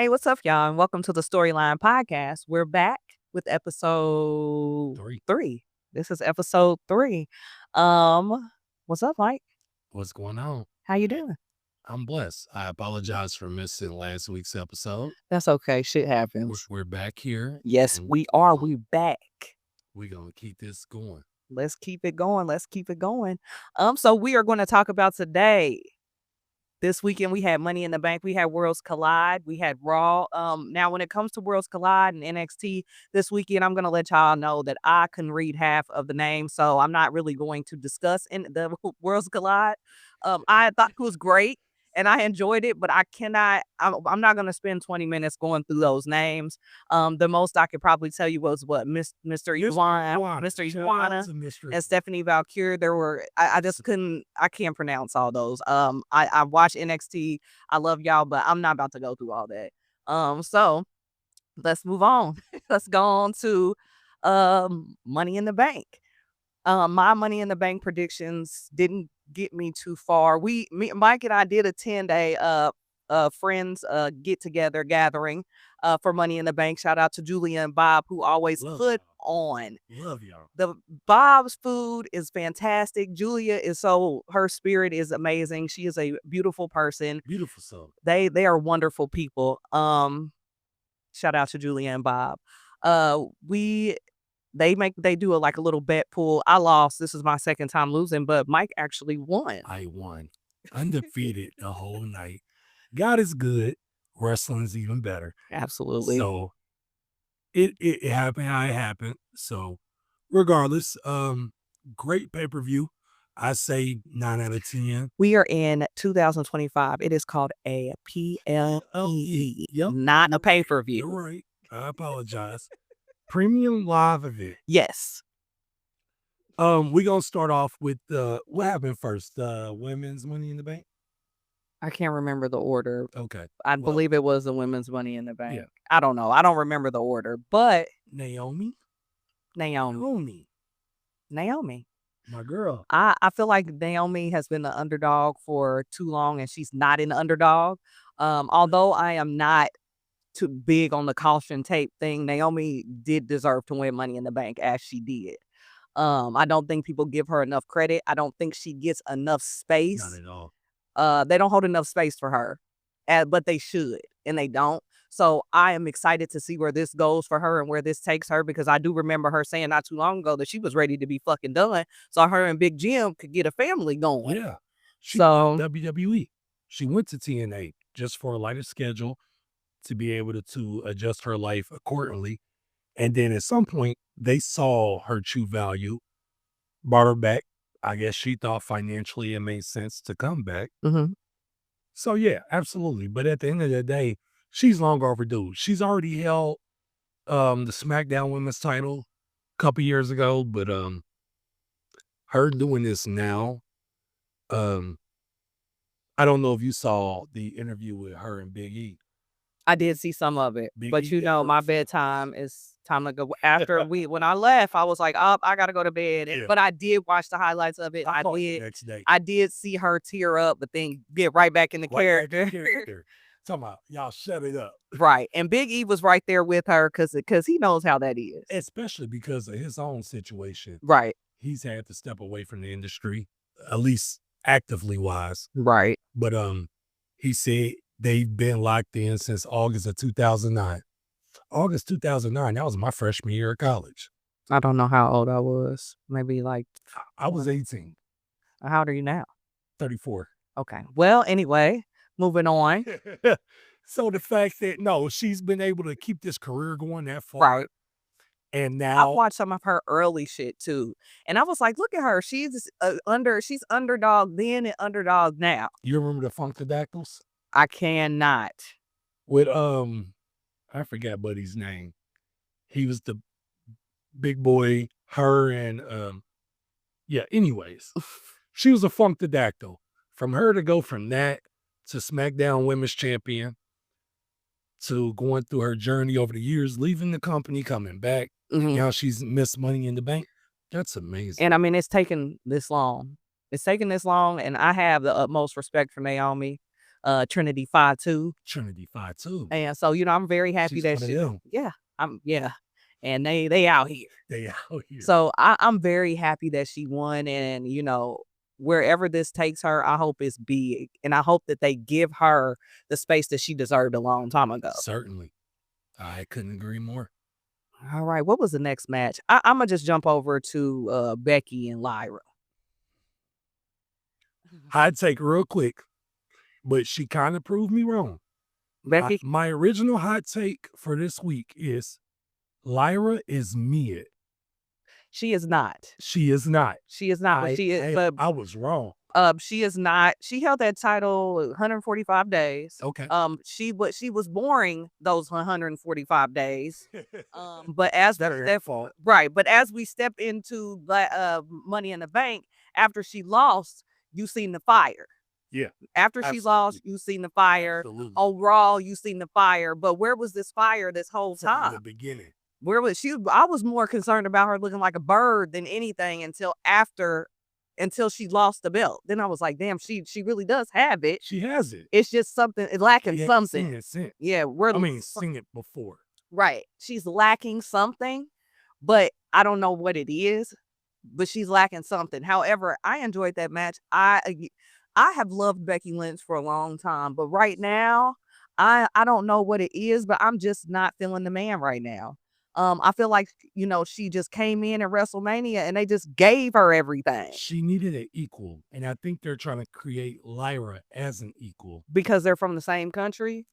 Hey, what's up, y'all? And welcome to the Storyline Podcast. We're back with episode three. This is episode 3. What's up, Mike? What's going on? How you doing? I'm blessed. I apologize for missing last week's episode. That's okay. Shit happens. We're back here. Yes, we are. We back. We're gonna keep this going. Let's keep it going. Let's keep it going. So we are going to talk about today. This weekend we had Money in the Bank. We had Worlds Collide. We had Raw. Now when it comes to Worlds Collide and NXT this weekend, I'm gonna let y'all know that I can read half of the name, so I'm not really going to discuss in the Worlds Collide. I thought it was great and I enjoyed it, but I'm not gonna spend 20 minutes going through those names. The most I could probably tell you was what Mr. Iguana and Stephanie Valkyrie. There were I can't pronounce all those. I watch NXT. I love y'all, but I'm not about to go through all that. So let's move on. Let's go on to Money in the Bank. My Money in the Bank predictions didn't get me too far. Mike and I did attend a friends get together gathering for Money in the Bank. Shout out to Julia and Bob, who always put on. Love y'all. The Bob's food is fantastic. Julia her spirit is amazing. She is a beautiful person. Beautiful soul. They are wonderful people. Shout out to Julia and Bob. They do a little bet pool. I lost. This is my second time losing, but Mike actually won. I won. Undefeated the whole night. God is good. Wrestling's even better. Absolutely. So it happened how it happened. So regardless, great pay-per-view. I say 9 out of 10. We are in 2025. It is called a PLE, not a pay-per-view. You're right. I apologize. Premium live event. Yes. We're gonna start off with what happened first? Women's Money in the Bank? I can't remember the order. Okay. I believe it was the women's Money in the Bank. Yeah. I don't know. I don't remember the order, but Naomi. My girl. I feel like Naomi has been the underdog for too long and she's not an underdog. Although I am not too big on the caution tape thing, Naomi did deserve to win Money in the Bank as she did. I don't think people give her enough credit. I don't think she gets enough space. Not at all. They don't hold enough space for her, but they should, and they don't. So I am excited to see where this goes for her and where this takes her, because I do remember her saying not too long ago that she was ready to be fucking done, so her and Big Jim could get a family going. Yeah. WWE. She went to TNA just for a lighter schedule to be able to adjust her life accordingly. And then at some point, they saw her true value, brought her back. I guess she thought financially it made sense to come back. Mm-hmm. So, yeah, absolutely. But at the end of the day, she's long overdue. She's already held the SmackDown Women's title a couple years ago, but her doing this now, I don't know if you saw the interview with her and Big E. I did see some of it, but my bedtime is time to go. After when I left, I was like, oh, I gotta go to bed. Yeah. But I did watch the highlights of it. Next day. I did see her tear up, but then get right back in the character. Talking about y'all shut it up. Right. And Big E was right there with her because he knows how that is. Especially because of his own situation. Right. He's had to step away from the industry, at least actively wise. Right. But he said they've been locked in since August of 2009. August 2009, that was my freshman year of college. I don't know how old I was. Maybe I was 18. How old are you now? 34. Okay. Well, anyway, moving on. So the fact that, she's been able to keep this career going that far. Right. And now I watched some of her early shit too. And I was like, look at her. She's she's underdog then and underdog now. You remember the Funkadactyls? I cannot. With I forgot Buddy's name. He was the big boy, her and anyways. She was a Funkadactyl. From her to go from that to SmackDown Women's Champion to going through her journey over the years, leaving the company, coming back. Mm-hmm. Now she's missed Money in the Bank. That's amazing. And I mean, it's taken this long. And I have the utmost respect for Naomi. Trinity 5-2. Trinity 5-2. And so, I'm very happy She's that one of them. yeah. And they out here. They out here. So I'm very happy that she won. And, wherever this takes her, I hope it's big. And I hope that they give her the space that she deserved a long time ago. Certainly. I couldn't agree more. All right. What was the next match? I'm going to just jump over to Becky and Lyra. Hot take real quick, but she kind of proved me wrong. Becky? My original hot take for this week is Lyra is mid. She is not. She is not. She is not. But she is. But I was wrong. She is not. She held that title 145 days. Okay. She was boring those 145 days. But as that fault. Right. But as we step into Money in the Bank, after she lost, you seen the fire. Yeah. After she lost, you seen the fire. Absolutely. Oh, Raw, you seen the fire. But where was this fire this whole time? From the beginning. Where was she? I was more concerned about her looking like a bird than anything until she lost the belt. Then I was like, damn, she really does have it. She has it. It's just something lacking something. Seen it since. Yeah, seen it before. Right. She's lacking something, but I don't know what it is. But she's lacking something. However, I enjoyed that match. I have loved Becky Lynch for a long time, but right now, I don't know what it is, but I'm just not feeling the man right now. I feel like, she just came in at WrestleMania and they just gave her everything. She needed an equal, and I think they're trying to create Lyra as an equal. Because they're from the same country?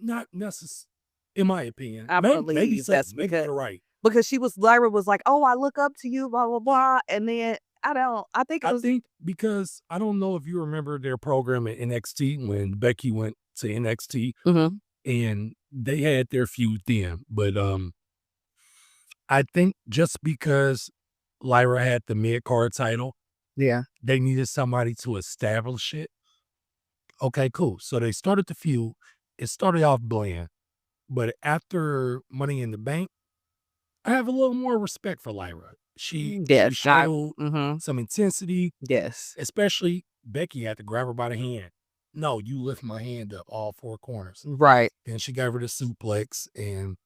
Not necessarily, in my opinion. I believe maybe that's maybe because, you're right. Because Lyra was like, oh, I look up to you, blah, blah, blah. And then, I think because I don't know if you remember their program at NXT when Becky went to NXT, and they had their feud then, but I think just because Lyra had the mid-card title, they needed somebody to establish it. Okay, cool. So they started the feud. It started off bland, but after Money in the Bank, I have a little more respect for Lyra. She showed some intensity. Yes. Especially Becky had to grab her by the hand. No, you lift my hand up all four corners. Right. And she gave her the suplex and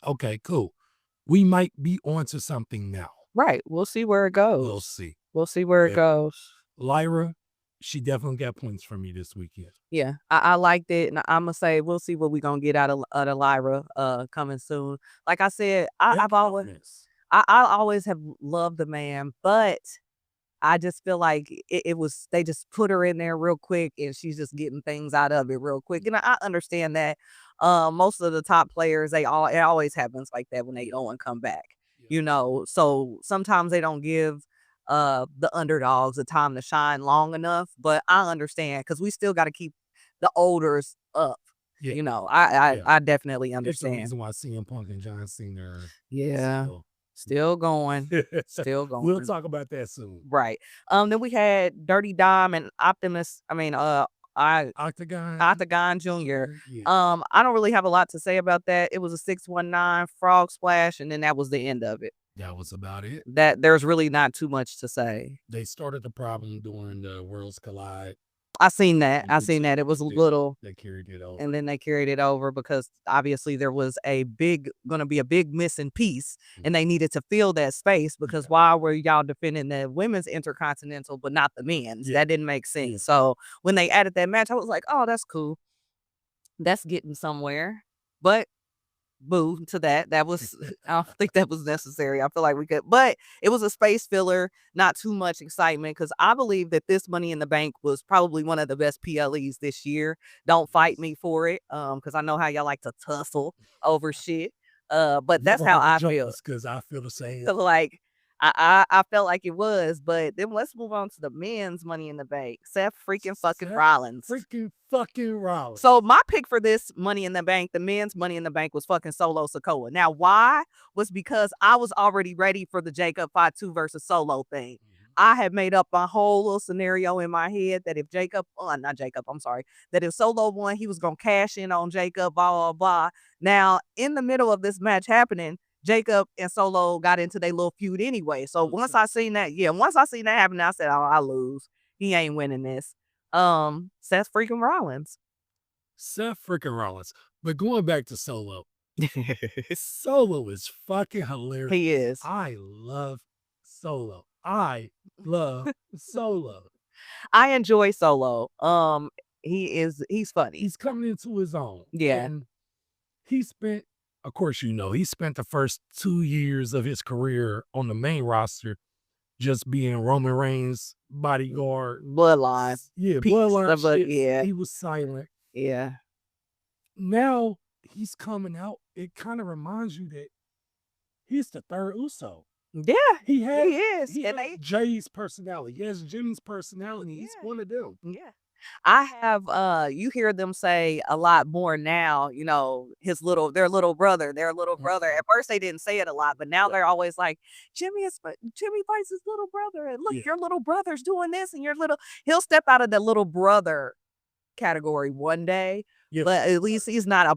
okay, cool. We might be onto something now. Right. We'll see where it goes. We'll see where it goes. Lyra, she definitely got points from me this weekend. Yeah, I liked it, and I'm gonna say we'll see what we're gonna get out of Lyra coming soon. Like I said, I always have loved the man, but I just feel like it was they just put her in there real quick, and she's just getting things out of it real quick. And I understand that. Most of the top players, it always happens like that when they go and come back. So sometimes they don't give the underdogs a time to shine long enough. But I understand because we still got to keep the olders up. Yeah. I definitely understand. That's the reason why CM Punk and John Cena are still going. Still going. We'll talk about that soon. Right. Then we had Dirty Dom and Octagon Jr. Yeah. I don't really have a lot to say about that. It was a 619 frog splash, and then that was the end of it. That was about it. That there's really not too much to say. They started the problem during the Worlds Collide. I seen that. It was a little. They carried it over. And then they carried it over because obviously there was going to be a big missing piece, and they needed to fill that space because why were y'all defending the women's intercontinental but not the men's? That didn't make sense. Yeah. So when they added that match, I was like, oh, that's cool. That's getting somewhere. But boo to that. That was, I don't think that was necessary. I feel like we could, but it was a space filler, not too much excitement because I believe that this Money in the Bank was probably one of the best PLEs this year. Don't fight me for it because I know how y'all like to tussle over shit. But that's how I feel. Because I feel the same. So like, I felt like it was, but then let's move on to the men's Money in the Bank. Seth freaking fucking Rollins. So my pick for this Money in the Bank, the men's Money in the Bank, was fucking Solo Sikoa. Now, why? Was because I was already ready for the Jacob 5-2 versus Solo thing. I had made up a whole little scenario in my head that if that if Solo won, he was going to cash in on Jacob, blah, blah, blah. Now, in the middle of this match happening, Jacob and Solo got into their little feud anyway. So once I seen that happen, I said, oh, I lose. He ain't winning this. Seth freaking Rollins. Seth freaking Rollins. But going back to Solo, Solo is fucking hilarious. He is. I love Solo. I love Solo. I enjoy Solo. He's funny. He's coming into his own. Yeah. And he spent, of course, he spent the first 2 years of his career on the main roster just being Roman Reigns' bodyguard. Bloodline. Yeah, Piece bloodline of a- shit. yeah. He was silent. Yeah. Now he's coming out. It kind of reminds you that he's the third Uso. Yeah. He is. He And has Jay's personality. He has Jimmy's personality. He's Yeah. one of them. Yeah. I have you hear them say a lot more now, their little brother. At first they didn't say it a lot, but now they're always like, Jimmy fights his little brother, and look, Yeah. your little brother's doing this, and he'll step out of the little brother category one day. Yeah. But at least he's just not a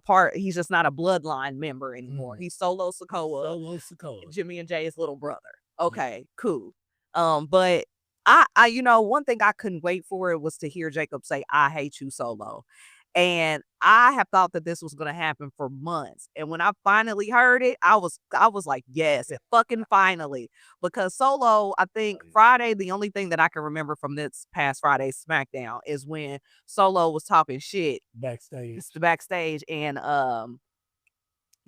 bloodline member anymore. He's Solo Sikoa. Jimmy and Jay's little brother. Okay, cool. But one thing I couldn't wait for it was to hear Jacob say, "I hate you, Solo." And I have thought that this was going to happen for months. And when I finally heard it, I was like, yes, it fucking finally. Because Solo, I think Friday, the only thing that I can remember from this past Friday's SmackDown is when Solo was talking shit Backstage. it's the backstage, and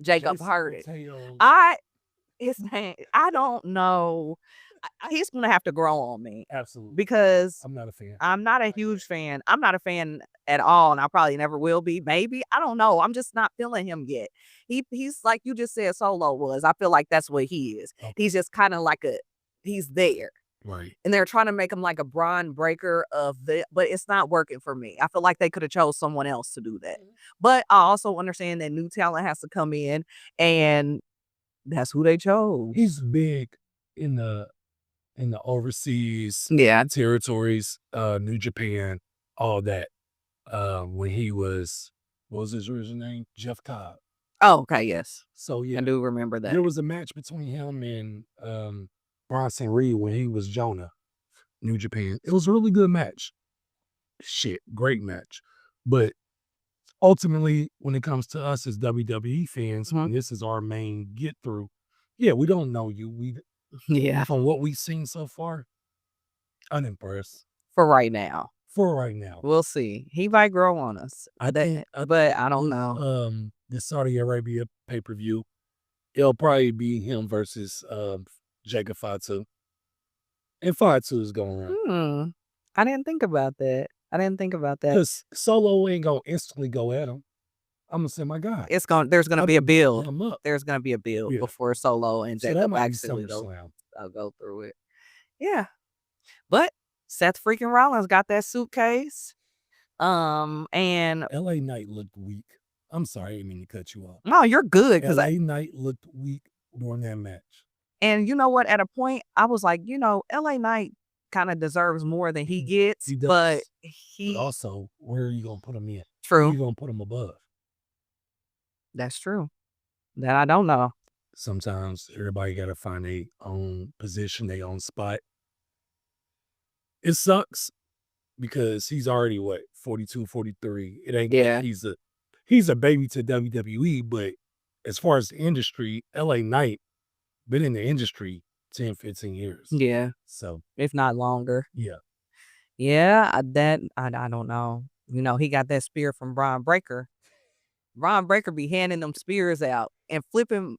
Jacob heard it. Potatoes. His name, I don't know. He's gonna have to grow on me Absolutely. because I'm not a fan. I'm not a huge fan. I'm not a fan at all, and I probably never will be. Maybe, I don't know. I'm just not feeling him yet. He's like you just said Solo was. I feel like that's what he is. Okay. He's just kind of like he's there. Right. And they're trying to make him like a Braun Breaker but it's not working for me. I feel like they could have chose someone else to do that. But I also understand that new talent has to come in, and that's who they chose. He's big in the overseas territories, New Japan, all that. When he was, what was his original name? Jeff Cobb. Oh, okay, yes. So yeah, I do remember that. there was a match between him and Bronson Reed when he was Jonah, New Japan. It was a really good match. Shit, great match. But ultimately, when it comes to us as WWE fans, and this is our main get through, yeah, we don't know you. From what we've seen so far, unimpressed. For right now. We'll see. He might grow on us. But I don't know. The Saudi Arabia pay-per-view, it'll probably be him versus Jacob Fatu. And Fatu is going around. I didn't think about that. Because Solo ain't gonna instantly go at him. I'm gonna say, my God. There's gonna be a build. Him up. There's gonna be a build before Solo and So that Jacob might be actually SummerSlam. I'll go through it. Yeah. But Seth freaking Rollins got that suitcase. And LA Knight looked weak. I'm sorry, I didn't mean to cut you off. no, you're good. LA Knight looked weak during that match. And you know what? At a point, I was like, LA Knight kind of deserves more than he gets. He does. But But also, where are you gonna put him in? Where True. you gonna put him above? That's true. That I don't know. Sometimes everybody gotta find their own position, their own spot. It sucks because he's already 42, 43. It ain't Yeah. he's a baby to WWE, but as far as the industry, LA Knight been in the industry 10, 15 years. Yeah. So If not longer. yeah. Yeah. I don't know. He got that spear from Braun Breaker. Braun Breaker be handing them spears out and flipping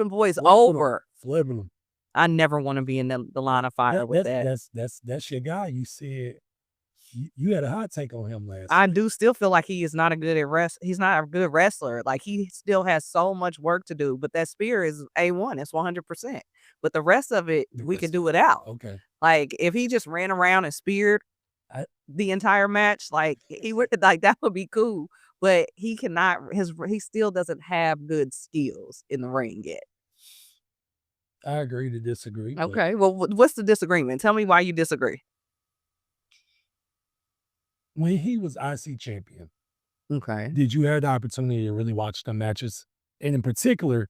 boys over. Flipping them. I never want to be in the line of fire with that. That's your guy. You said you had a hot take on him last I week. do still feel like he is not a good he's not a good wrestler. Like, he still has so much work to do, but that spear is A1. It's 100%. But the rest of it, we could do without. Okay. Like, if he just ran around and speared the entire match, like, he would, like, that would be cool. But he cannot. He still doesn't have good skills in the ring yet. I agree to disagree. but Okay. Well, what's the disagreement? Tell me why you disagree. When he was IC champion, Okay. did you have the opportunity to really watch the matches? And in particular,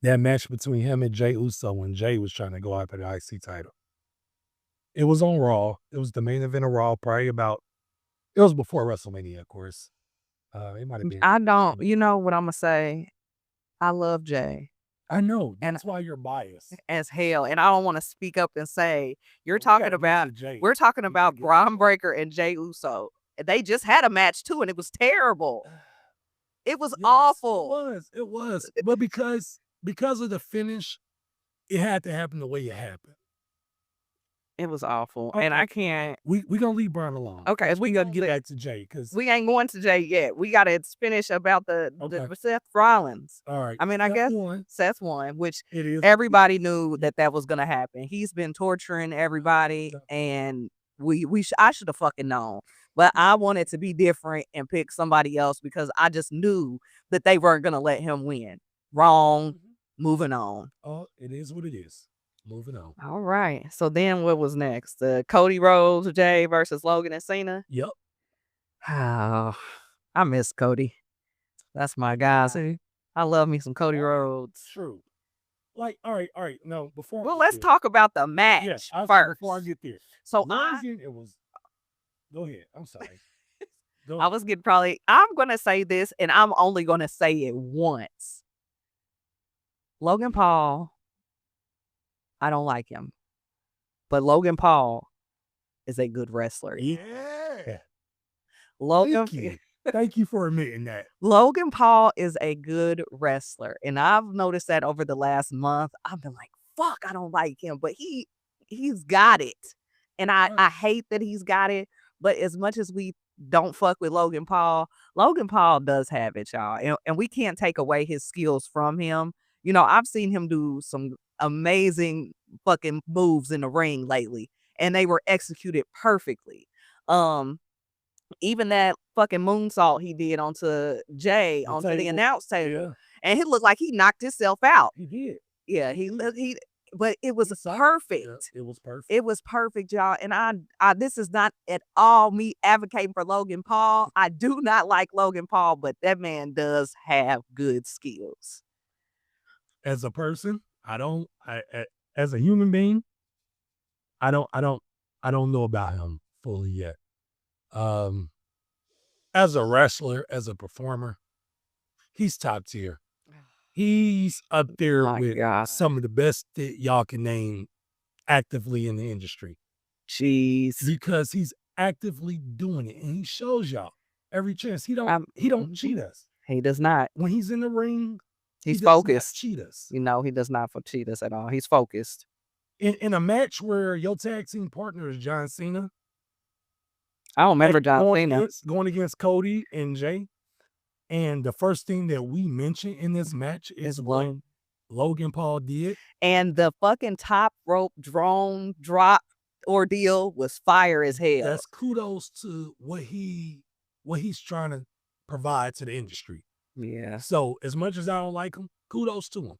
that match between him and Jay Uso when Jay was trying to go after the IC title. It was on Raw. It was the main event of Raw, probably about It was before WrestleMania, of course. It might have been. I don't. You know what I'm gonna say? I love Jay. I know. And That's why you're biased. as hell, and I don't want to speak up and say you're We gotta talking get about. to Jay. We're talking We about gotta get to Braun Breaker and Jay Uso. They just had a match too, and it was terrible. It was Yes, awful. It was. But because of the finish, it had to happen the way it happened. It was awful, Okay. and I can't. We gonna leave Braun alone. Okay, we gonna Get get back to Jay because we ain't going to Jay yet. We got to finish about the Okay. Seth Rollins. all right. I mean, I Step guess one, Seth won, which it is everybody knew that was gonna happen. He's been torturing everybody, and I should have fucking known. But I wanted to be different and pick somebody else because I just knew that they weren't gonna let him win. Wrong. Moving on. Oh, it is what it is. Moving on. All right. So then what was next? Cody Rhodes, Jay versus Logan and Cena. Yep. Oh, I miss Cody. That's my guy. See, I love me some Cody Rhodes. True. Like, all right. No, before. Well, let's talk about the match first. Before I get there. So Logan, it was. Go ahead. I'm sorry. I was getting I'm gonna say this, and I'm only gonna say it once. Logan Paul, I don't like him, but Logan Paul is a good wrestler. Yeah. Logan. Thank you for admitting that. Logan Paul is a good wrestler, and I've noticed that over the last month. I've been like, "Fuck, I don't like him," but he's got it, and I hate that he's got it. But as much as we don't fuck with Logan Paul does have it, y'all, and we can't take away his skills from him. You know, I've seen him do some amazing fucking moves in the ring lately, and they were executed perfectly. Even that fucking moonsault he did onto Jay onto the announce table, and he looked like he knocked himself out. He did. Yeah, but it was perfect. Yeah, it was perfect. It was perfect, y'all. And I this is not at all me advocating for Logan Paul. I do not like Logan Paul, but that man does have good skills. As a person, as a human being, I don't know about him fully yet. As a wrestler, as a performer, he's top tier. He's up there with some of the best that y'all can name actively in the industry. Jeez. Because he's actively doing it, and he shows y'all every chance. He don't cheat us. He does not. When he's in the ring, he's focused. Cheat us. You know, he does not cheat us at all. He's focused. In a match where your tag team partner is John Cena. I don't remember John Cena going against Cody and Jay. And the first thing that we mention in this match is what Logan Paul did. And the fucking top rope drone drop ordeal was fire as hell. That's kudos to what he's trying to provide to the industry. Yeah. So as much as I don't like him, kudos to him.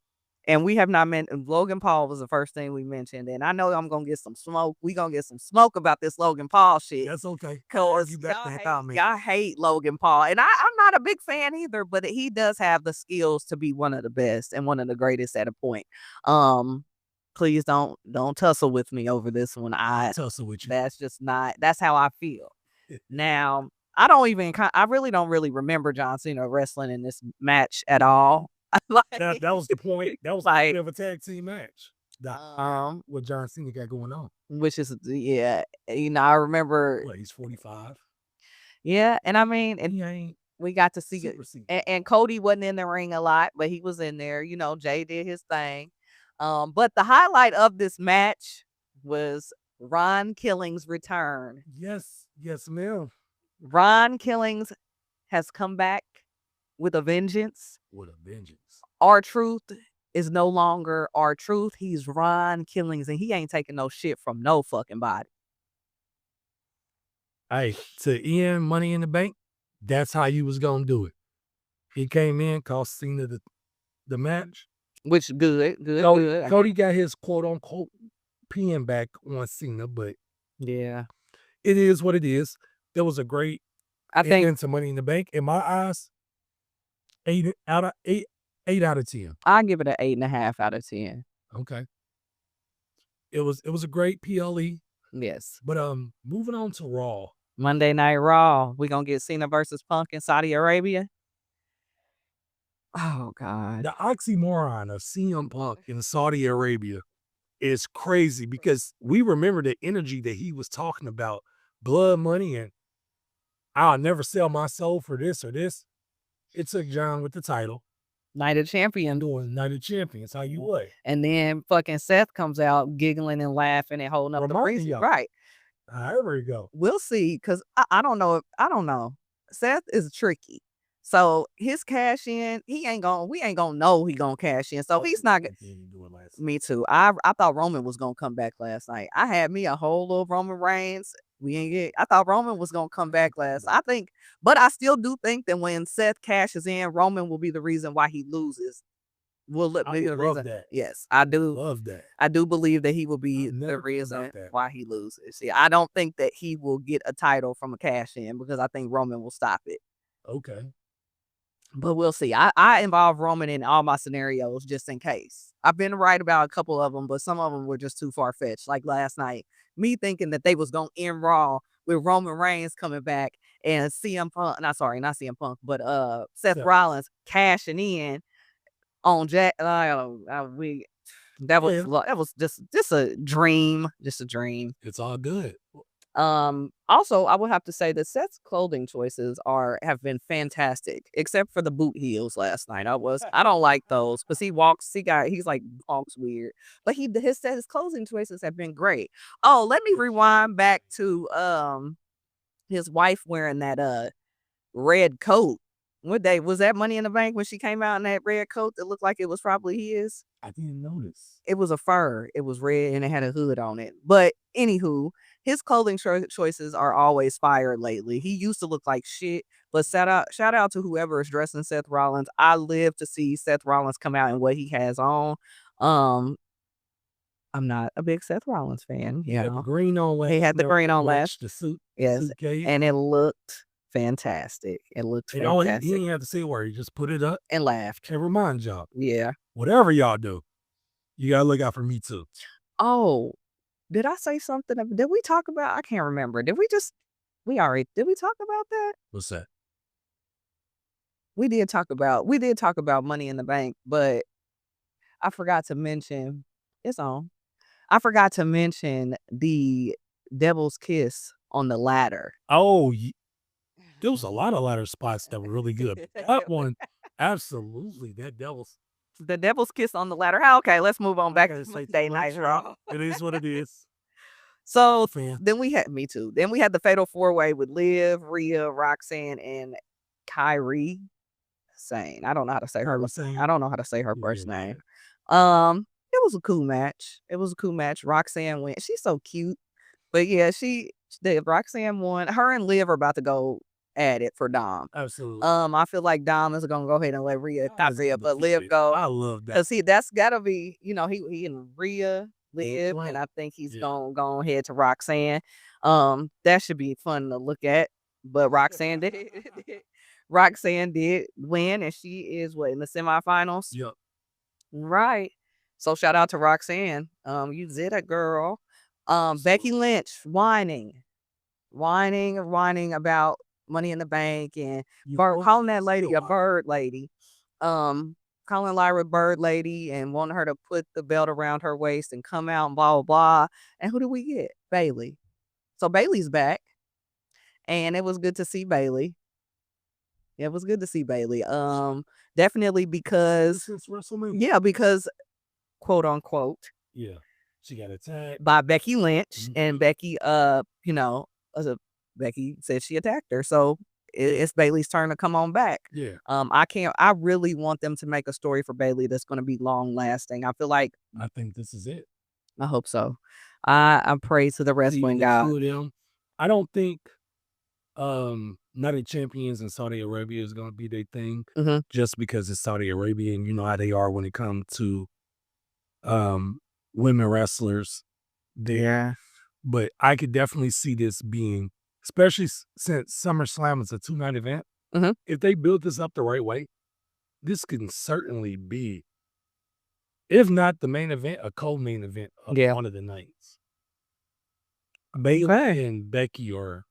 And we have not mentioned Logan Paul was the first thing we mentioned. And I know I'm gonna get some smoke. We gonna get some smoke about this Logan Paul shit. That's okay. Cause y'all hate Logan Paul. And I'm not a big fan either, but he does have the skills to be one of the best and one of the greatest at a point. Please don't tussle with me over this one. Tussle with you. That's how I feel. Now, I really don't remember John Cena wrestling in this match at all. That was the point. That was like a tag team match. What John Cena got going on. Which is, yeah, you know, I remember. What, he's 45. Yeah, and I mean, and we got to see it. And Cody wasn't in the ring a lot, but he was in there. You know, Jay did his thing. But the highlight of this match was Ron Killings' return. Yes, ma'am. Ron Killings has come back with a vengeance. R-Truth is no longer R-Truth. He's Ron Killings, and he ain't taking no shit from no fucking body. Hey, to end Money in the Bank, that's how you was gonna do it. He came in, cost Cena the match. Which good. Cody got his quote unquote pin back on Cena, but yeah, it is what it is. There was a great into Money in the Bank. In my eyes, 8 out of 10. I give it an 8.5 out of 10. Okay. It was a great PLE. Yes. But moving on to Raw. Monday Night Raw. We gonna get Cena versus Punk in Saudi Arabia. Oh God. The oxymoron of CM Punk in Saudi Arabia is crazy because we remember the energy that he was talking about, blood money, and I'll never sell my soul for this or this. It took John with the title, Night of Champions. doing Night of Champions. How you what? And then fucking Seth comes out giggling and laughing and holding up the Reminding freezer. y'all. Right. However it go. We'll see, because I don't know. I don't know. Seth is tricky. So his cash in, we ain't gonna know he gonna cash in. So he's not. Me too. I thought Roman was gonna come back last night. I had me a whole little Roman Reigns. I thought Roman was gonna come back last. But I still do think that when Seth cashes in, Roman will be the reason why he loses. Will be the love reason. that. Yes, I do. Love that. I do believe that he will be the reason why he loses. Yeah, I don't think that he will get a title from a cash in because I think Roman will stop it. Okay. But we'll see. I involve Roman in all my scenarios just in case. I've been right about a couple of them, but some of them were just too far-fetched. Like last night, me thinking that they was going to end Raw with Roman Reigns coming back and CM Punk, not CM Punk, but Seth Rollins cashing in on Jack. That was just a dream. Just a dream. It's all good. Also, I would have to say that Seth's clothing choices have been fantastic, except for the boot heels last night. I don't like those because he's like walks weird. But his clothing choices have been great. Oh, let me rewind back to his wife wearing that red coat. What day was that? Money in the Bank when she came out in that red coat that looked like it was probably his. I didn't notice. It was a fur. It was red and it had a hood on it. But anywho, his clothing choices are always fire lately. He used to look like shit, but shout out to whoever is dressing Seth Rollins. I live to see Seth Rollins come out in what he has on. I'm not a big Seth Rollins fan. He had the green on last. He had the green on last. The suit. Yes, suitcase. and it looked fantastic. It looked fantastic. He didn't have to say a word. He just put it up and laughed. And remind y'all. Yeah. Whatever y'all do, you gotta look out for me too. Oh, did I say something? Did we talk about? I can't remember. Did we talk about that? What's that? We did talk about Money in the Bank, but I forgot to mention it's on. I forgot to mention the Devil's Kiss on the ladder. Oh, there was a lot of ladder spots that were really good. That one, absolutely. The Devil's Kiss on the ladder. Okay, let's move on back to Monday Night Raw. It is what it is. So then we had me too. Then we had the Fatal 4-Way with Liv, Rhea, Roxanne, and Kyrie Sane. I don't know how to say her. I don't know how to say her first name. It was a cool match. Roxanne went. She's so cute. But yeah, Roxanne won. Her and Liv are about to go at it for Dom. Absolutely. I feel like Dom is gonna go ahead and let Rhea, but Liv go. I love that. Because that's gotta be, he and Rhea, Liv, and I think he's gonna go ahead to Roxanne. That should be fun to look at. But Roxanne did. Roxanne did win, and she is in the semifinals. Yep. Right. So shout out to Roxanne. You did it, girl. Becky Lynch whining about Money in the Bank and calling that lady a bird lady. Calling Lyra bird lady and wanting her to put the belt around her waist and come out and blah blah blah. And who do we get? Bayley. So Bayley's back, and it was good to see Bayley. It was good to see Bayley. Definitely because since WrestleMania. Yeah, because quote unquote. Yeah. She got attacked by Becky Lynch, and Becky, Becky said she attacked her. So it's Bayley's turn to come on back. Yeah. I really want them to make a story for Bayley that's going to be long lasting. I think this is it. I hope so. I pray to the wrestling god. I don't think Night of Champions in Saudi Arabia is going to be their thing, just because it's Saudi Arabia and you know how they are when it comes to women wrestlers there. Yeah. But I could definitely see this being, especially since SummerSlam is a 2-night event. If they build this up the right way, this can certainly be, if not the main event, a co-main event of one of the nights. Bayley and Becky are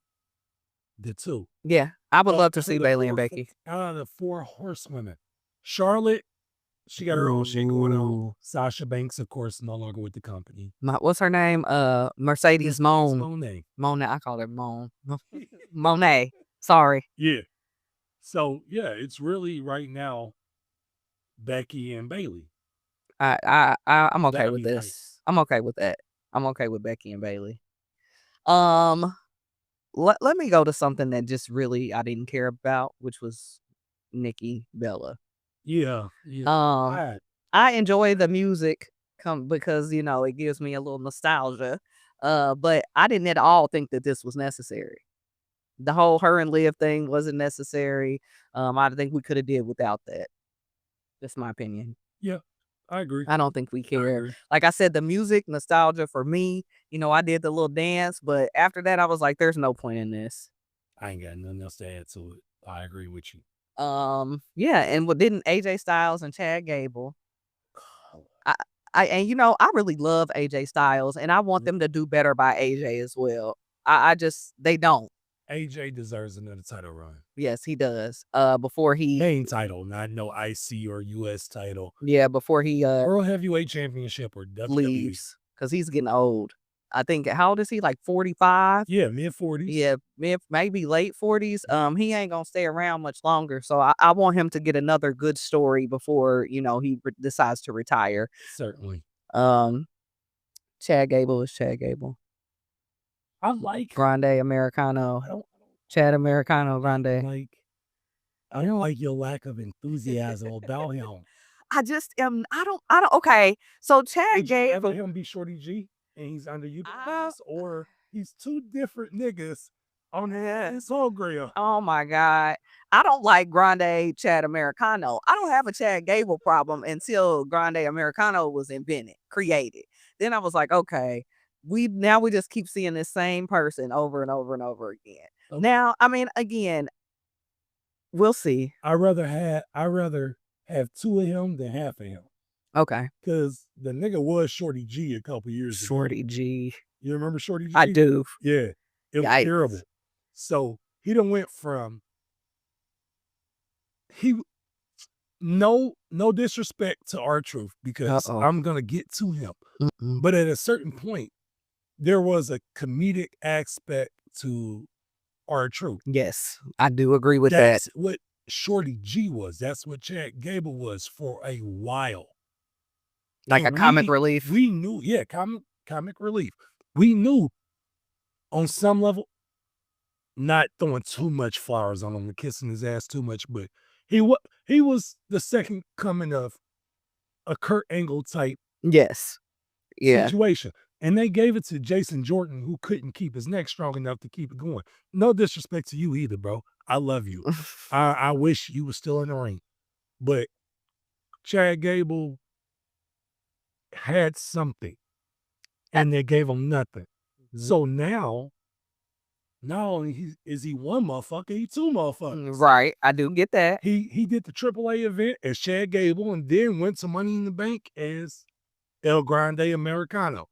The two. Yeah, I would love to see Bailey and Becky. Out of the 4 horsewomen, Charlotte, she got her own shit going on. Sasha Banks, of course, no longer with the company. What's her name? Mercedes Moné. Moné. Moné. I call her Moan. Monet. Sorry. Yeah. So yeah, it's really right now Becky and Bailey. I'm okay That'll with be this. nice. I'm okay with that. I'm okay with Becky and Bailey. Let me go to something that just really I didn't care about, which was Nikki Bella. Yeah. Yeah. I enjoy the music because it gives me a little nostalgia. But I didn't at all think that this was necessary. The whole her and Liv thing wasn't necessary. I think we could have did without that. That's my opinion. Yeah. I agree. I don't think we care. Like I said, the music, nostalgia for me, I did the little dance, but after that I was like, there's no point in this. I ain't got nothing else to add to it. I agree with you. Yeah, and what didn't AJ Styles and Chad Gable. I really love AJ Styles, and I want them to do better by AJ as well. They don't. AJ deserves another title run. Yes, he does. Before he main title, not no IC or US title. Yeah, before he World Heavyweight Championship or WWE. leaves, because he's getting old. I think how old is he? Like 45? Yeah, mid-40s. Yeah, maybe late 40s. He ain't gonna stay around much longer. So I want him to get another good story before he decides to retire. Certainly. Chad Gable is Chad Gable. I like Grande Americano. Chad Americano Grande. I don't like your lack of enthusiasm about him. I just am. I don't. Okay, so Chad Gable. Him be Shorty G and he's underutilized, or he's two different niggas on his program. Oh my God. I don't like Grande Chad Americano. I don't have a Chad Gable problem until Grande Americano was created. Then I was like, okay, we just keep seeing this same person over and over and over again. Okay. Now, I mean, again, we'll see. I'd rather have two of him than half of him. Okay. Because the nigga was Shorty G a couple years ago. Shorty G. You remember Shorty G? I do. Yeah. It was terrible. So he done went from no disrespect to R-Truth, because I'm gonna get to him. But at a certain point, there was a comedic aspect to R-Truth. Yes, I do agree with that. That's what Shorty G was. That's what Chad Gable was for a while. Like a comic relief. We knew, yeah, comic relief. We knew on some level, not throwing too much flowers on him and kissing his ass too much, but he was the second coming of a Kurt Angle type situation. And they gave it to Jason Jordan, who couldn't keep his neck strong enough to keep it going. No disrespect to you either, bro. I love you. I wish you were still in the ring. But Chad Gable had something, and they gave him nothing. So now, not only is he one motherfucker, he two motherfuckers. Right, I do get that. He did the AAA event as Chad Gable, and then went to Money in the Bank as El Grande Americano.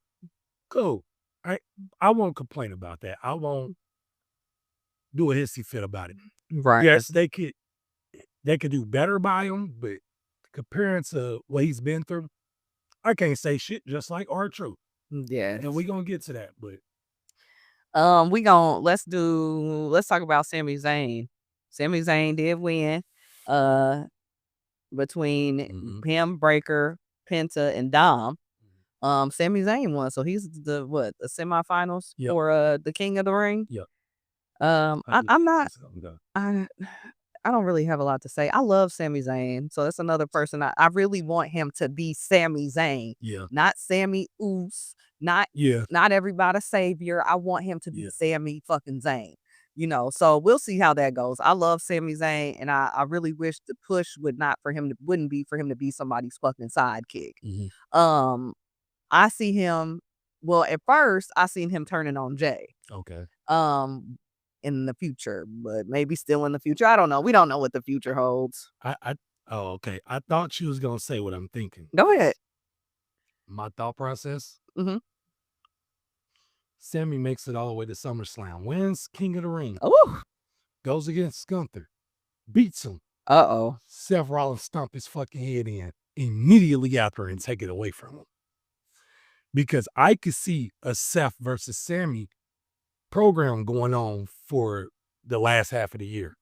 Cool. I won't complain about that. I won't do a hissy fit about it. Right. Yes, they could do better by him, but comparing to what he's been through, I can't say shit, just like R-Truth. Yeah. And we gonna get to that, but let's talk about Sami Zayn. Sami Zayn did win between him, Breaker, Penta, and Dom. Sami Zayn won, so he's the semifinals for the King of the Ring. Yeah. I don't really have a lot to say. I love Sami Zayn, so that's another person I really want him to be Sami Zayn. Yeah. Not Sammy Oos, not everybody's savior. I want him to be Sami fucking Zayn. So we'll see how that goes. I love Sami Zayn, and I really wish the push wouldn't be for him to be somebody's fucking sidekick. I see him, at first I seen him turning on Jay. Okay. In the future, but maybe still in the future. I don't know. We don't know what the future holds. Okay. I thought you was gonna say what I'm thinking. Go ahead. My thought process. Sammy makes it all the way to SummerSlam. Wins King of the Ring. Oh, goes against Gunther, beats him. Uh-oh. Seth Rollins stomp his fucking head in immediately after and take it away from him. Because I could see a Seth versus Sammy program going on for the last half of the year.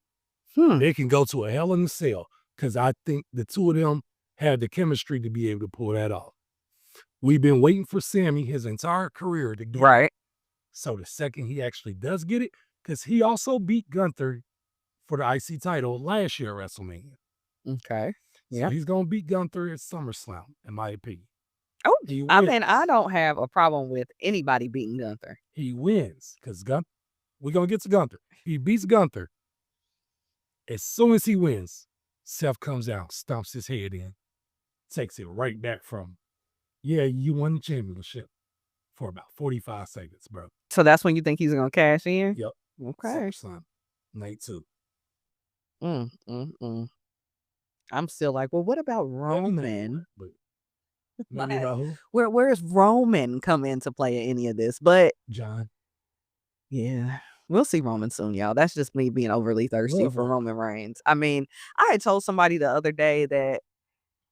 They can go to a Hell in a Cell because I think the two of them have the chemistry to be able to pull that off. We've been waiting for Sammy his entire career to get it. Right. So the second he actually does get it, because he also beat Gunther for the IC title last year at WrestleMania. Okay. So Yeah. he's going to beat Gunther at SummerSlam, in my opinion. Oh, He I wins. mean, I don't have a problem with anybody beating Gunther. He wins because we're going to get to Gunther. He beats Gunther. As soon as he wins, Seth comes out, stomps his head in, takes it right back from him. Yeah, you won the championship for about 45 seconds, bro. So that's when you think he's gonna cash in? Yep. Okay. SummerSlam, night 2. I'm still like, well, what about Roman? But maybe about who? Where's Roman come into play in any of this? But John. yeah, we'll see Roman soon, y'all. That's just me being overly thirsty for Roman Reigns. I mean, I had told somebody the other day that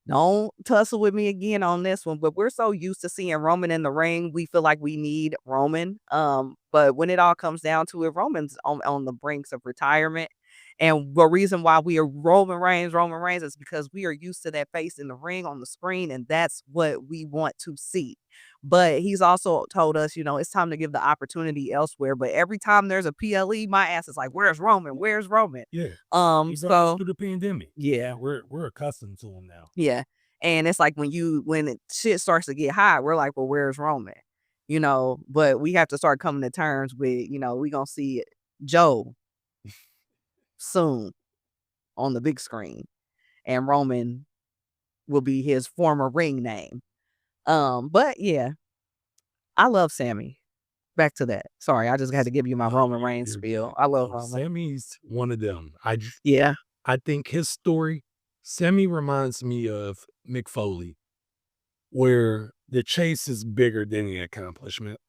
don't tussle with me again on this one, but we're so used to seeing Roman in the ring, we feel like we need Roman. But when it all comes down to it, Roman's on the brinks of retirement. And the reason why we are Roman Reigns is because we are used to that face in the ring on the screen, and that's what we want to see. But he's also told us, it's time to give the opportunity elsewhere. But every time there's a PLE, my ass is like, where's Roman? Where's Roman? Yeah. He's So through the pandemic. yeah, We're accustomed to him now. yeah. And it's like when shit starts to get hot, we're like, well, where's Roman? But we have to start coming to terms with, we gonna see Joe soon on the big screen, and Roman will be his former ring name. But yeah, I love Sammy. Back to that. Sorry, I just had to give you my Roman Reigns spiel. I love Roman. Sammy's one of them. Yeah. I think his story, Sammy reminds me of Mick Foley, where the chase is bigger than the accomplishment.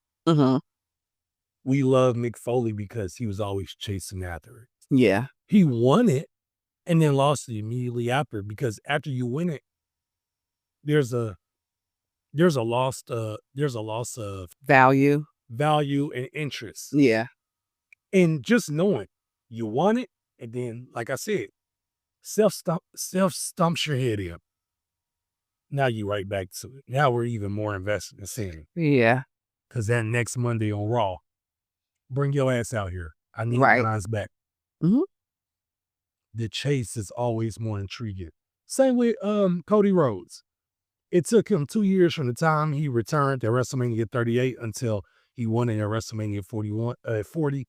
We love Mick Foley because he was always chasing after it. Yeah. He won it and then lost it immediately after, because after you win it, there's a loss of Value and interest. Yeah. And just knowing you won it, and then, like I said, self stumps your head in. Now you right back to it. Now we're even more invested in seeing it. Yeah. Because that next Monday on Raw, bring your ass out here. I need John's back. The chase is always more intriguing. Same with Cody Rhodes. It took him 2 years from the time he returned at WrestleMania 38 until he won it at WrestleMania 40.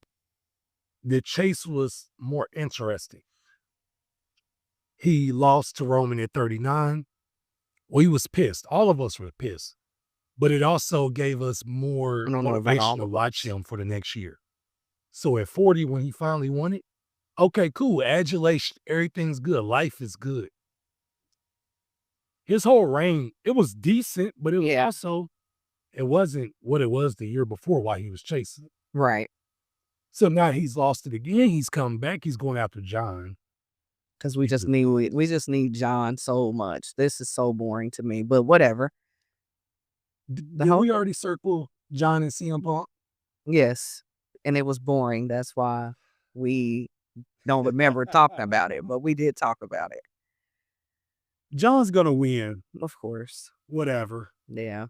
The chase was more interesting. He lost to Roman at 39. Well, he was pissed. All of us were pissed. But it also gave us more motivation to watch him for the next year. So at 40, when he finally won it, okay, cool. Adulation. Everything's good. Life is good. His whole reign, it was decent, but it wasn't what it was the year before while he was chasing. Right. So now he's lost it again. He's come back. He's going after John. Because we just need John so much. This is so boring to me, but whatever. Did we already circle John and CM Punk? Yes. And it was boring. That's why we don't remember talking about it, but we did talk about it. John's gonna win. Of course. Whatever. Yeah.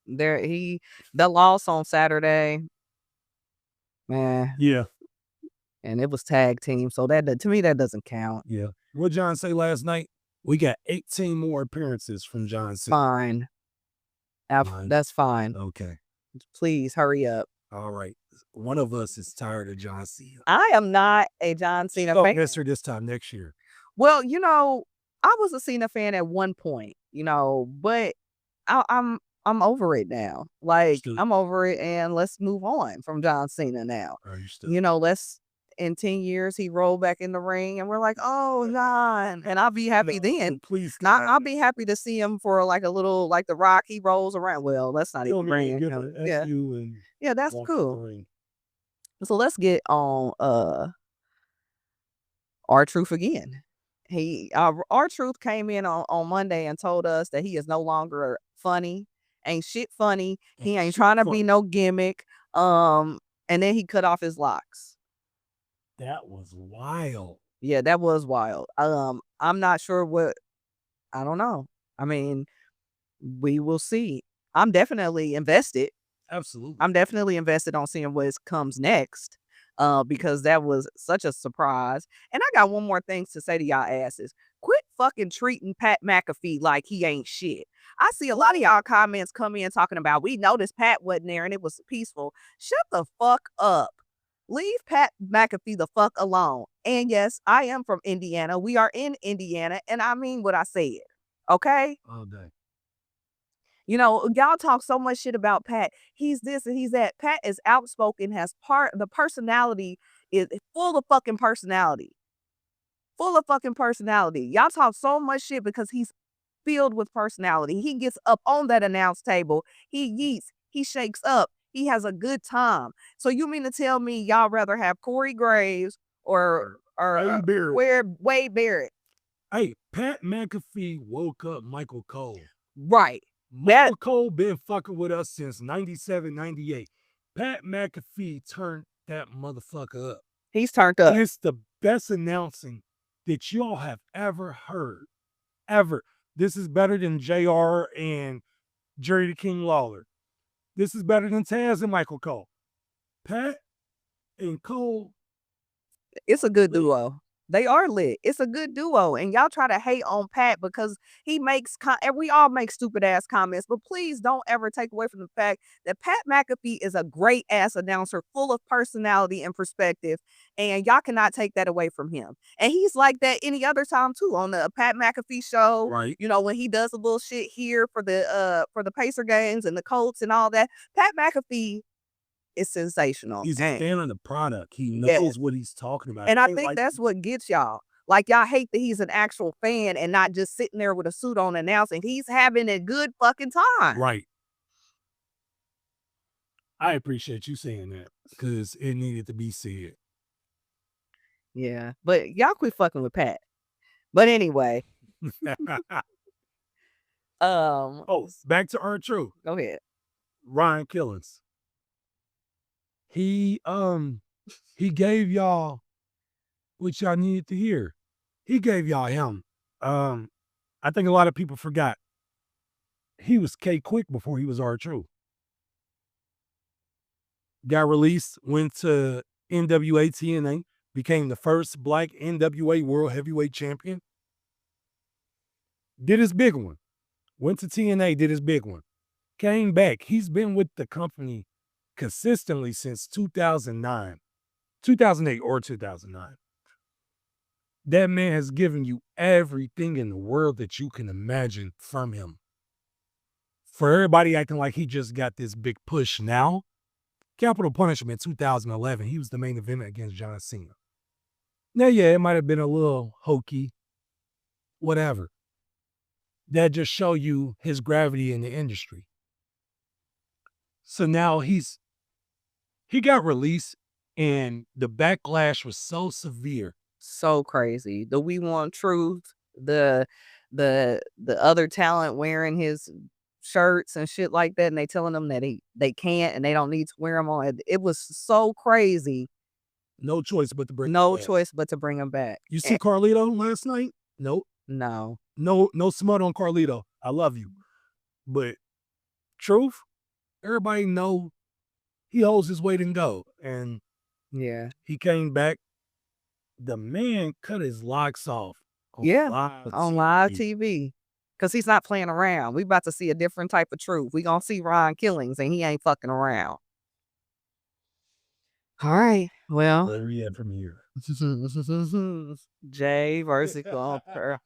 The loss on Saturday, man. Yeah. And it was tag team, so that to me that doesn't count. Yeah. What John say last night? We got 18 more appearances from John Cena. Fine. That's fine. Okay. Please hurry up. All right. One of us is tired of John Cena. I am not a John Cena fan. Miss her this time next year. Well, I was a Cena fan at one point, but I'm over it now. Like, I'm over it, and let's move on from John Cena now. Let's in 10 years he rolled back in the ring and we're like, oh, John, and I'll be happy then. Please, I'll be happy to see him for like a little, like The Rock, he rolls around. Well, let's not even bring him. Yeah, that's cool. So let's get on R-Truth again. R-Truth came in on Monday and told us that he is no longer funny, ain't shit funny. He ain't trying to be no gimmick. And then he cut off his locks. That was wild. Yeah, that was wild. I'm not sure what I don't know. I mean, we will see. I'm definitely invested. Absolutely. I'm definitely invested on seeing what comes next, because that was such a surprise. And I got one more thing to say to y'all asses. Quit fucking treating Pat McAfee like he ain't shit. I see a lot of y'all comments come in talking about, we noticed Pat wasn't there and it was peaceful. Shut the fuck up. Leave Pat McAfee the fuck alone. And yes, I am from Indiana. We are in Indiana, and I mean what I said. Okay? All day. You know, y'all talk so much shit about Pat. He's this and he's that. Pat is outspoken, has the personality is full of fucking personality. Full of fucking personality. Y'all talk so much shit because he's filled with personality. He gets up on that announce table. He yeets. He shakes up. He has a good time. So you mean to tell me y'all rather have Corey Graves or Wade Barrett? Hey, Pat McAfee woke up Michael Cole. Right. Michael Cole been fucking with us since 97, 98. Pat McAfee turned that motherfucker up. He's turned up. It's the best announcing that y'all have ever heard. Ever. This is better than JR and Jerry the King Lawler. This is better than Taz and Michael Cole. Pat and Cole. It's a good duo. They are lit. It's a good duo. And y'all try to hate on Pat because he makes, and we all make stupid ass comments, but please don't ever take away from the fact that Pat McAfee is a great ass announcer, full of personality and perspective. And y'all cannot take that away from him. And he's like that any other time too on the Pat McAfee show. Right. You know, when he does a little shit here for the Pacer games and the Colts and all that. Pat McAfee is sensational. He's a fan of the product. He knows what he's talking about. And I think that's what gets y'all. Like, y'all hate that he's an actual fan and not just sitting there with a suit on announcing. He's having a good fucking time. Right. I appreciate you saying that because it needed to be said. Yeah. But y'all quit fucking with Pat. But anyway. Back to R-Truth. Go ahead. Ron Killings. He gave y'all what y'all needed to hear. He gave y'all him. I think a lot of people forgot. He was K Quick before he was R-Truth. Got released, went to NWA TNA, became the first black NWA World Heavyweight Champion. Did his big one. Went to TNA, did his big one. Came back. He's been with the company consistently since 2009, 2008 or 2009. That man has given you everything in the world that you can imagine from him. For everybody acting like he just got this big push now, Capital Punishment 2011, he was the main event against John Cena. Now, yeah, it might have been a little hokey, whatever. That just show you his gravity in the industry. So now he got released and the backlash was so severe. So crazy. The We Want Truth, the other talent wearing his shirts and shit like that, and they telling them that they can't and they don't need to wear them on. It was so crazy. No choice but to bring him back. You see Carlito last night? Nope. No smut on Carlito. I love you. But Truth, everybody know he holds his weight in gold. And yeah, he came back. The man cut his locks off. On live TV. Because he's not playing around. We about to see a different type of Truth. We gonna see Ron Killings and he ain't fucking around. All right. Well. Where we at from here? Jay versus Gunter.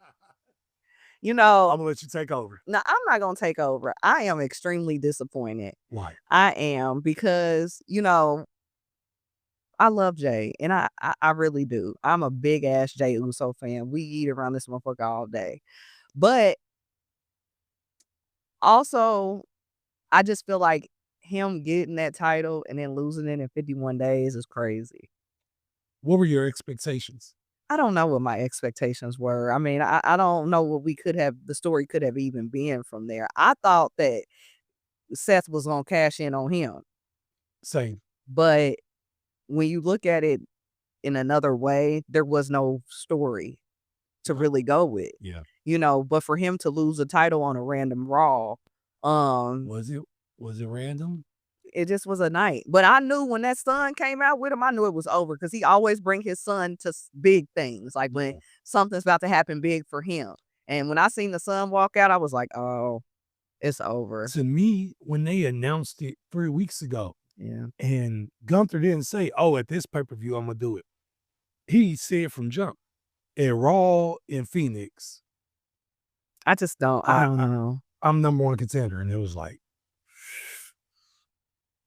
You know, I'm gonna let you take over. No, I'm not gonna take over. I am extremely disappointed. Why? I am because, you know, I love Jay, and I really do. I'm a big ass Jay Uso fan. We eat around this motherfucker all day. But also, I just feel like him getting that title and then losing it in 51 days is crazy. What were your expectations? I don't know what my expectations were. I mean, I don't know what the story could have even been from there. I thought that Seth was gonna cash in on him, Same. but when you look at it in another way, there was no story to Uh, really go with, yeah. but for him to lose a title on a random Raw, um, Was it random? it just was a night. But I knew when that son came out with him, I knew it was over because he always bring his son to big things, like when Yeah. something's about to happen big for him. And when I seen the son walk out, I was like, "Oh, it's over." To me, when they announced it 3 weeks ago, Yeah, and Gunther didn't say, "Oh, at this pay-per-view, Imma do it." He said from jump, at Raw in Phoenix, I just don't. I I don't I know. I'm number 1 contender, and it was like,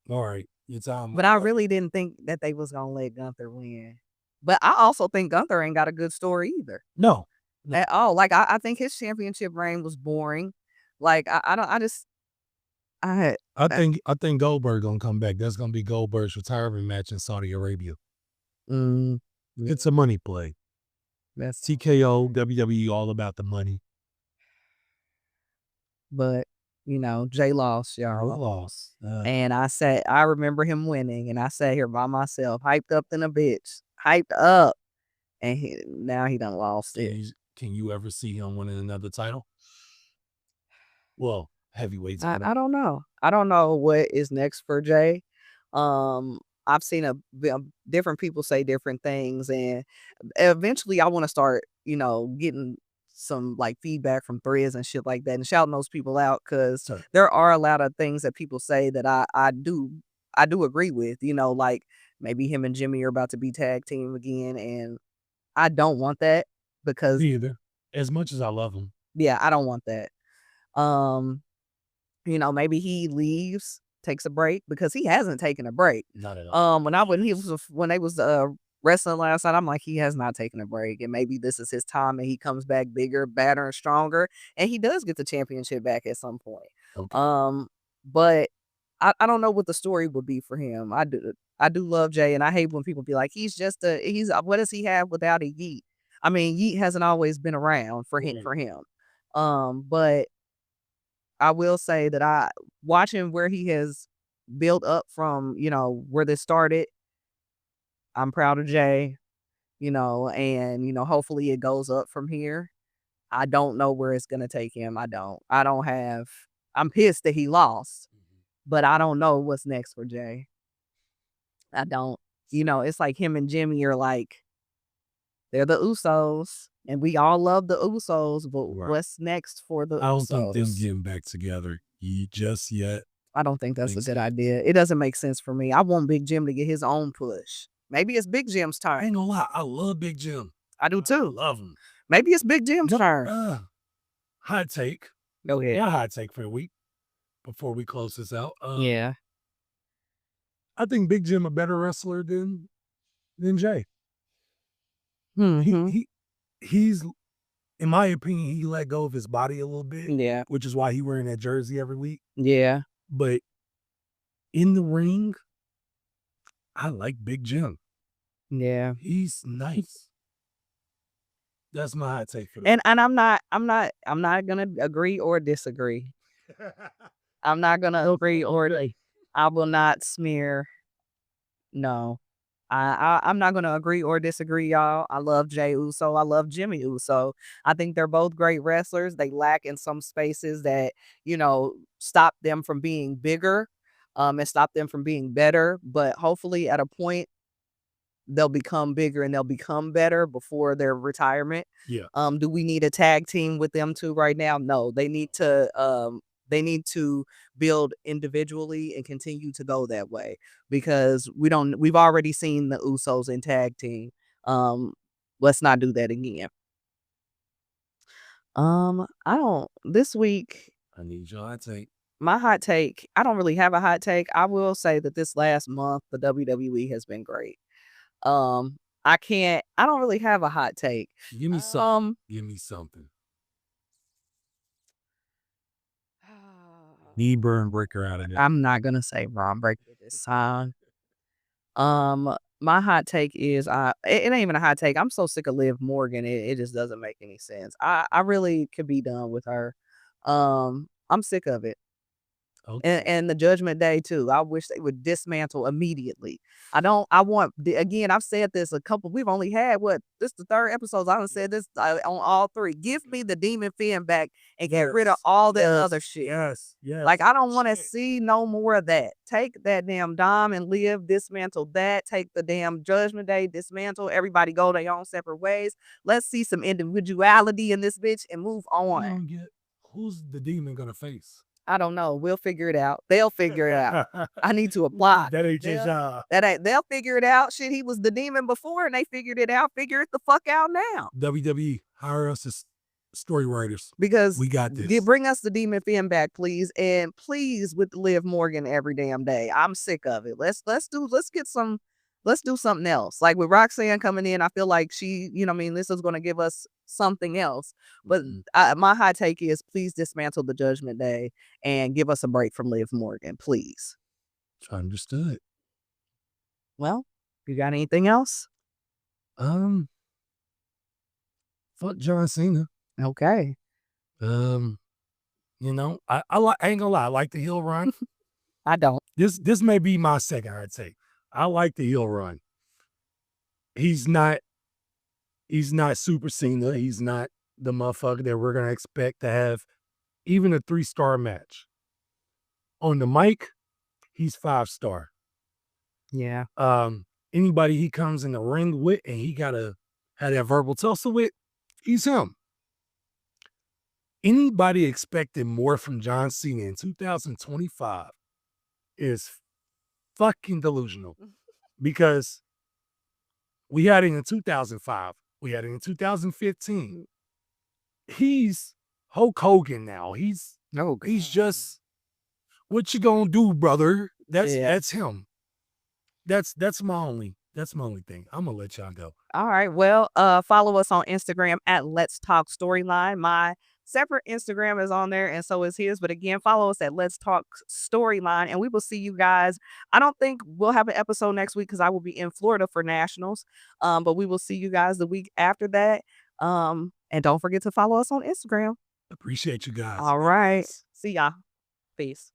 "Alright, your time But I really didn't think that they was gonna let Gunther win. But I also think Gunther ain't got a good story either No. No. at all. Like I think his championship reign was boring. Like I don't. I just I had. I think Goldberg gonna come back. That's gonna be Goldberg's retirement match in Saudi Arabia. Mm, It's a money play. that's TKO, WWE, all about the money. but Jay lost, No y'all. loss. And I remember him winning, and I sat here by myself, hyped up than a bitch, hyped up, and now he done lost Can it. you ever see him winning another title? Well, heavyweights, I but I don't know. I don't know what is next for Jay. I've seen different people say different things, and eventually I want to start, getting some like feedback from threads and shit like that, and shouting those people out because sir. there are a lot of things that people say that I do agree with. Like maybe him and Jimmy are about to be tag team again, and I don't want that because Me either. As much as I love him, yeah, I don't want that. Um, maybe he leaves, takes a break because he hasn't taken a break. not at all. When they was wrestling last night, I'm like, he has not taken a break, and maybe this is his time, and he comes back bigger, badder, and stronger, and he does get the championship back at some point. Okay. But I don't know what the story would be for him. I do love Jay, and I hate when people be like, what does he have without a Yeet? I mean, Yeet hasn't always been around for him Right. for him. But I will say that I watching where he has built up from, where this started, I'm proud of Jay, and hopefully it goes up from here. I don't know where it's gonna take him. I don't. I don't have I'm pissed that he lost, but I don't know what's next for Jay. I don't. It's like him and Jimmy are like they're the Usos, and we all love the Usos, but Right. what's next for the I don't think them Usos? getting back together just yet. I don't think that's a Makes good sense. idea. It doesn't make sense for me. I want Big Jim to get his own push. Maybe it's Big Jim's turn. I ain't gonna lie, I love Big Jim. I do I too. love him. Maybe it's Big Jim's No, turn. hot take. Go ahead. Yeah, hot take for a week before we close this out. Yeah. I think Big Jim a better wrestler than Jay. He Mhm. he he's in my opinion, he let go of his body a little bit, Yeah. which is why he wearing that jersey every week. Yeah. But in the ring, I like Big Jim. Yeah. He's nice. That's my hot take for the And I'm not gonna agree or disagree. I'm not gonna agree or I will not smear. No. I'm not gonna agree or disagree, y'all. I love Jay Uso. I love Jimmy Uso. I think they're both great wrestlers. They lack in some spaces that, stop them from being bigger, and stop them from being better. But hopefully at a point they'll become bigger and they'll become better before their retirement. Yeah. Do we need a tag team with them two right now? No. They need to build individually and continue to go that way because we've already seen the Usos in tag team. Um let's not do that again. I don't this week I need your hot take. my hot take, I don't really have a hot take. I will say that this last month the WWE has been great. Um I don't really have a hot take. Give me something. Um Give me something. Knee burn breaker out of there. I'm not gonna say Ron Breaker this time. Um My hot take is, it ain't even a hot take. I'm so sick of Liv Morgan. It just doesn't make any sense. I really could be done with her. I'm sick of it. Okay. And the Judgment Day too. I wish they would dismantle immediately. I want again, I've said this a couple, we've only had what, this the third episode. I done said this on all three. Give me the Demon Fin back and get rid of all that other shit. Yes. Yes. Like, I don't want to see no more of that. Take that damn Dom and Liv, dismantle that. Take the damn Judgment Day, dismantle. Everybody go their own separate ways. Let's see some individuality in this bitch and move I on. don't get who's the demon gonna face. I don't know. We'll figure it out. They'll figure it out. I need to apply. That ain't your job. They'll figure it out. Shit, he was the demon before and they figured it out. Figure it the fuck out now. WWE, hire us as story writers. Because we got this. Bring us the Demon Fin back, please. And please with Liv Morgan every damn day. I'm sick of it. Let's do something else. Like with Roxanne coming in, I feel like she, you know what I mean, this is going to give us something else. But my hot take is please dismantle the Judgment Day and give us a break from Liv Morgan, please. Understood. Well, you got anything else? Fuck John Cena. Okay. You know, I ain't gonna lie, I like the heel run. I don't. This may be my second hot take. I like the heel run. He's not Super Cena. He's not the motherfucker that we're gonna expect to have even a 3-star match. On the mic, he's 5-star. Yeah. Anybody he comes in the ring with and he gotta have that verbal tussle with, he's him. Anybody expecting more from John Cena in 2025 is fucking delusional. Because we had it in 2005. We had it in 2015. He's Hulk Hogan now. He's just, what you gonna do, brother? That's him. That's my only thing. I'm gonna let y'all go. All right. Well, follow us on Instagram at Let's Talk Storyline. My separate Instagram is on there, and so is his. But again, follow us at Let's Talk Storyline, and we will see you guys. I don't think we'll have an episode next week because I will be in Florida for nationals. But we will see you guys the week after that. And don't forget to follow us on Instagram. Appreciate you guys. All right. See y'all. Peace.